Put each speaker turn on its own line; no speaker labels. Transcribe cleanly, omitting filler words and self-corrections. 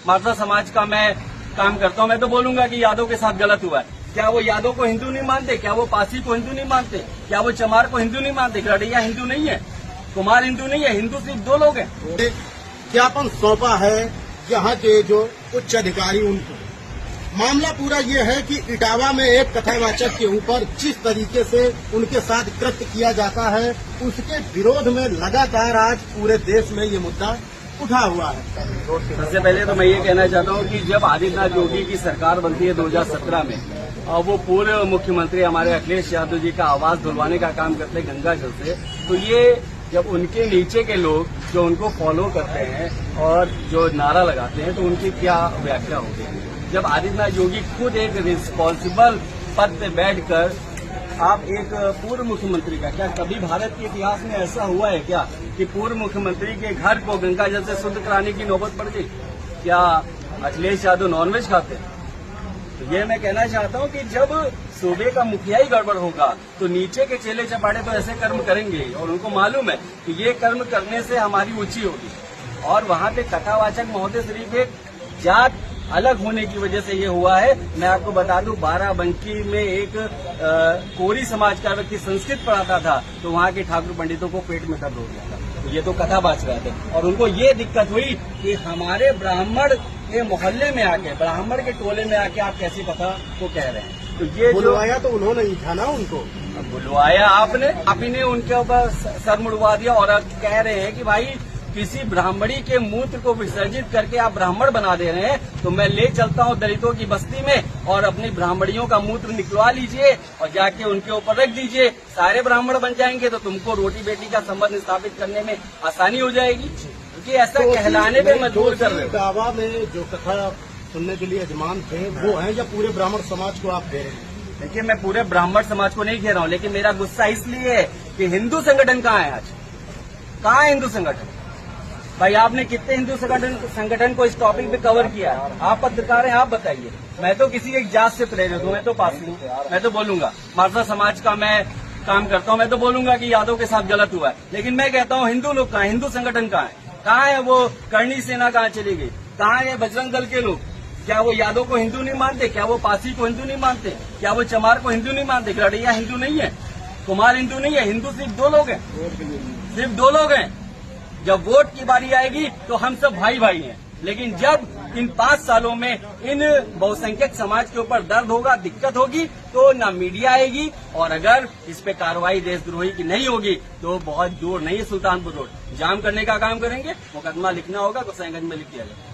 मारदा समाज का मैं काम करता हूँ, मैं तो बोलूंगा कि यादव के साथ गलत हुआ है। क्या वो यादव को हिंदू नहीं मानते? क्या वो पासी को हिंदू नहीं मानते? क्या वो चमार को हिंदू नहीं मानते? गड़ैया हिंदू नहीं है, कुमार हिंदू नहीं है, हिंदू सिर्फ 2 लोग हैं।
ज्ञापन सौंपा है यहाँ के जो उच्च अधिकारी उनको। मामला पूरा ये है कि इटावा में एक कथावाचक के ऊपर जिस तरीके से उनके साथ कृत्य किया जाता है, उसके विरोध में लगातार आज पूरे देश में ये मुद्दा उठा हुआ है।
सबसे पहले तो मैं ये कहना चाहता हूँ कि जब आदित्यनाथ योगी की सरकार बनती है 2017 में, और वो पूर्व मुख्यमंत्री हमारे अखिलेश यादव जी का आवाज धुलवाने का काम करते हैं गंगा जल से, तो ये जब उनके नीचे के लोग जो उनको फॉलो करते हैं और जो नारा लगाते हैं, तो उनकी क्या व्याख्या होगी? जब आदित्यनाथ योगी खुद एक रिस्पॉन्सिबल पद पे बैठकर, आप एक पूर्व मुख्यमंत्री का, क्या कभी भारत के इतिहास में ऐसा हुआ है क्या कि पूर्व मुख्यमंत्री के घर को गंगा जल से शुद्ध कराने की नौबत पड़ गई? क्या अखिलेश यादव नॉनवेज खाते हैं? तो ये मैं कहना चाहता हूँ कि जब सूबे का मुखिया ही गड़बड़ होगा तो नीचे के चेले चपाटे तो ऐसे कर्म करेंगे, और उनको मालूम है कि ये कर्म करने से हमारी ऊंची होगी। और वहाँ पे कथावाचक महोदय सिर्फ एक जात अलग होने की वजह से ये हुआ है। मैं आपको बता दूं, बाराबंकी में एक कोरी समाज का व्यक्ति संस्कृत पढ़ाता था, तो वहाँ के ठाकुर पंडितों को पेट में दर्द हो गया था। तो ये तो कथा बाज रहे थे, और उनको ये दिक्कत हुई कि हमारे ब्राह्मण के मोहल्ले में आके, ब्राह्मण के टोले में आके आप कैसी कथा को कह रहे हैं। तो ये
बुलवाया तो उन्होंने ही था ना उनको,
बुलवाया आपने, आप ही ने उनके ऊपर सर मुड़वा दिया, और अब कह रहे हैं कि भाई किसी ब्राह्मणी के मूत्र को विसर्जित करके आप ब्राह्मण बना दे रहे हैं, तो मैं ले चलता हूं दलितों की बस्ती में और अपनी ब्राह्मणियों का मूत्र निकलवा लीजिए और जाके उनके ऊपर रख दीजिए, सारे ब्राह्मण बन जाएंगे, तो तुमको रोटी बेटी का संबंध स्थापित करने में आसानी हो जाएगी। क्योंकि ऐसा कहलाने पे मजबूर कर रहे हो।
इटावा में जो कथा सुनने के लिए यजमान थे वो हैं, या पूरे ब्राह्मण समाज को आप दे रहे हैं?
देखिए, मैं पूरे ब्राह्मण समाज को नहीं कह रहा हूँ, लेकिन मेरा गुस्सा इसलिए है कि हिंदू संगठन कहाँ है आज? कहाँ है हिंदू संगठन? भाई आपने कितने हिंदू संगठन को इस टॉपिक पे कवर किया? आप पत्रकार हैं, आप बताइए। मैं तो किसी एक जात से प्रेरित हूँ, मैं तो पासी हूँ, मैं तो बोलूंगा मारदा समाज का मैं काम करता हूँ, मैं तो बोलूंगा कि यादव के साथ गलत हुआ है। लेकिन मैं कहता हूँ हिंदू लोग कहाँ, हिंदू संगठन कहाँ है? कहाँ है वो करणी सेना? कहाँ चली गई? कहाँ है बजरंग दल के लोग? क्या वो यादव को हिंदू नहीं मानते? क्या वो पासी को हिंदू नहीं मानते? क्या वो चमार को हिंदू नहीं मानते? गड़ैया हिंदू नहीं है, कुमार हिंदू नहीं है, हिंदू सिर्फ 2 लोग हैं, सिर्फ 2 लोग हैं। जब वोट की बारी आएगी तो हम सब भाई भाई हैं, लेकिन जब इन 5 सालों में इन बहुसंख्यक समाज के ऊपर दर्द होगा, दिक्कत होगी, तो ना मीडिया आएगी, और अगर इस पे कार्रवाई देशद्रोही की नहीं होगी तो बहुत दूर नहीं, सुल्तानपुर रोड जाम करने का काम करेंगे, मुकदमा लिखना होगा, गोसाईगंज में लिख दिया जाएगा।